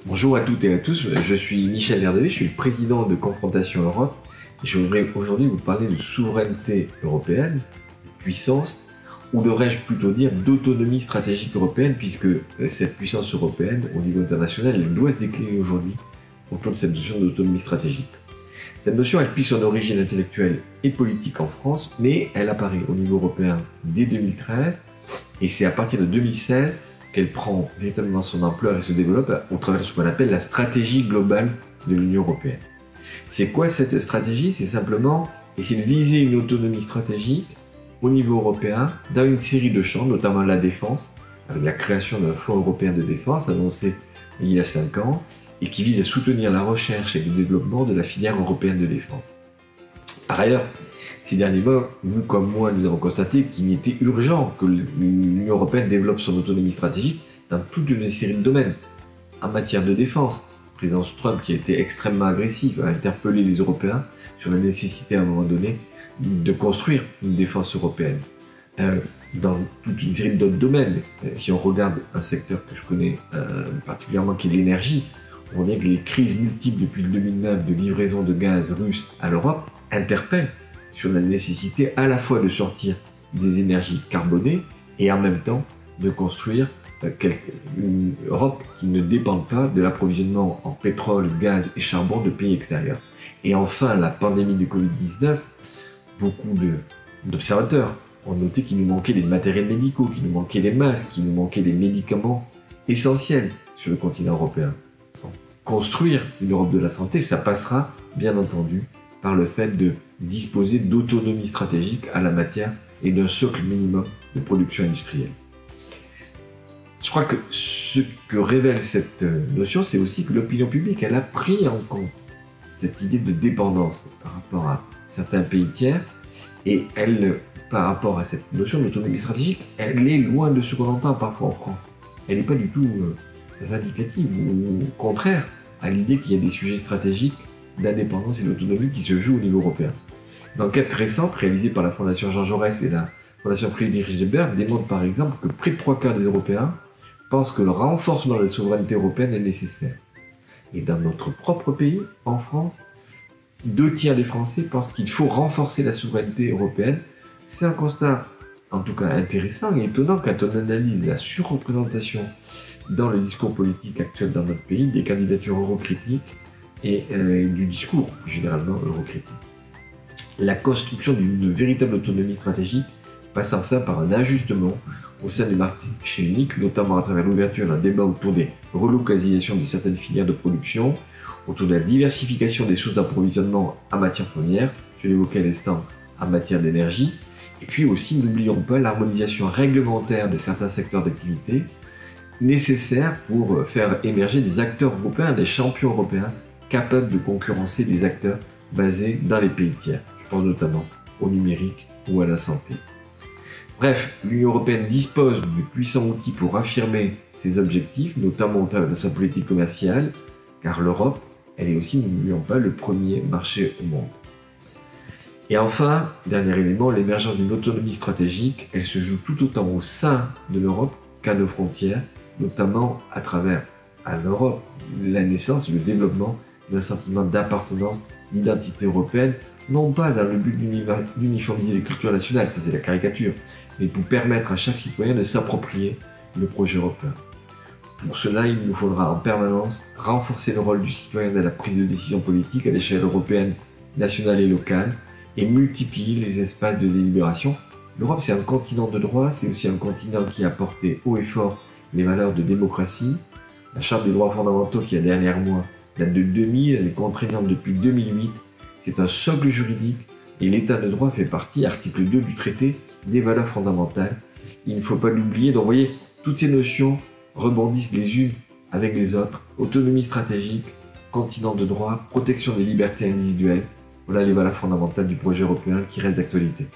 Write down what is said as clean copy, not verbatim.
Bonjour à toutes et à tous, je suis Michel Verdevet, je suis le président de Confrontation Europe et je voudrais aujourd'hui vous parler de souveraineté européenne, de puissance, ou devrais-je plutôt dire d'autonomie stratégique européenne, puisque cette puissance européenne au niveau international elle doit se décliner aujourd'hui autour de cette notion d'autonomie stratégique. Cette notion elle puise son origine intellectuelle et politique en France, mais elle apparaît au niveau européen dès 2013 et c'est à partir de 2016 qu'elle prend véritablement son ampleur et se développe au travers de ce qu'on appelle la stratégie globale de l'Union européenne. C'est quoi cette stratégie? C'est simplement essayer de viser une autonomie stratégique au niveau européen dans une série de champs, notamment la défense, avec la création d'un fonds européen de défense annoncé il y a 5 ans et qui vise à soutenir la recherche et le développement de la filière européenne de défense. Par ailleurs, ces derniers mois, vous comme moi, nous avons constaté qu'il était urgent que l'Union européenne développe son autonomie stratégique dans toute une série de domaines. En matière de défense, le président Trump, qui a été extrêmement agressif, a interpellé les Européens sur la nécessité à un moment donné de construire une défense européenne. Dans toute une série d'autres domaines, si on regarde un secteur que je connais particulièrement qui est l'énergie, on voit bien que les crises multiples depuis le 2009 de livraison de gaz russe à l'Europe interpellent sur la nécessité à la fois de sortir des énergies carbonées et en même temps de construire une Europe qui ne dépende pas de l'approvisionnement en pétrole, gaz et charbon de pays extérieurs. Et enfin, la pandémie du Covid-19, beaucoup d'observateurs ont noté qu'il nous manquait des matériels médicaux, qu'il nous manquait des masques, qu'il nous manquait des médicaments essentiels sur le continent européen. Donc, construire une Europe de la santé, ça passera bien entendu par le fait de disposer d'autonomie stratégique à la matière et d'un socle minimum de production industrielle. Je crois que ce que révèle cette notion, c'est aussi que l'opinion publique, elle a pris en compte cette idée de dépendance par rapport à certains pays tiers, et elle, par rapport à cette notion d'autonomie stratégique, elle est loin de ce qu'on entend parfois en France. Elle n'est pas du tout vindicative ou contraire à l'idée qu'il y a des sujets stratégiques d'indépendance et d'autonomie qui se jouent au niveau européen. Une enquête récente réalisée par la Fondation Jean Jaurès et la Fondation Friedrich Ebert démontre par exemple que près de 3/4 des Européens pensent que le renforcement de la souveraineté européenne est nécessaire. Et dans notre propre pays, en France, 2/3 des Français pensent qu'il faut renforcer la souveraineté européenne. C'est un constat, en tout cas intéressant et étonnant quand on analyse la surreprésentation dans le discours politique actuel dans notre pays des candidatures eurocritiques et du discours généralement eurocritique. La construction d'une véritable autonomie stratégique passe enfin par un ajustement au sein des marchés uniques, notamment à travers l'ouverture d'un débat autour des relocalisations de certaines filières de production, autour de la diversification des sources d'approvisionnement en matières premières, je l'évoquais à l'instant en matière d'énergie, et puis aussi, n'oublions pas, l'harmonisation réglementaire de certains secteurs d'activité nécessaires pour faire émerger des acteurs européens, des champions européens capables de concurrencer des acteurs basés dans les pays tiers. Je pense notamment au numérique ou à la santé. Bref, l'Union européenne dispose de puissants outils pour affirmer ses objectifs, notamment au travers de sa politique commerciale, car l'Europe, elle est aussi, n'oublions pas, le premier marché au monde. Et enfin, dernier élément, l'émergence d'une autonomie stratégique, elle se joue tout autant au sein de l'Europe qu'à nos frontières, notamment à travers, à l'Europe, la naissance et le développement d'un sentiment d'appartenance, d'identité européenne, non pas dans le but d'uniformiser les cultures nationales, ça c'est la caricature, mais pour permettre à chaque citoyen de s'approprier le projet européen. Pour cela, il nous faudra en permanence renforcer le rôle du citoyen dans la prise de décision politique à l'échelle européenne, nationale et locale, et multiplier les espaces de délibération. L'Europe, c'est un continent de droit, c'est aussi un continent qui a porté haut et fort les valeurs de démocratie. La Charte des droits fondamentaux qui a dernièrement date de 2000, elle est contraignante depuis 2008. C'est un socle juridique et l'état de droit fait partie, article 2 du traité, des valeurs fondamentales. Il ne faut pas l'oublier. Donc, vous voyez, toutes ces notions rebondissent les unes avec les autres. Autonomie stratégique, continent de droit, protection des libertés individuelles. Voilà les valeurs fondamentales du projet européen qui restent d'actualité.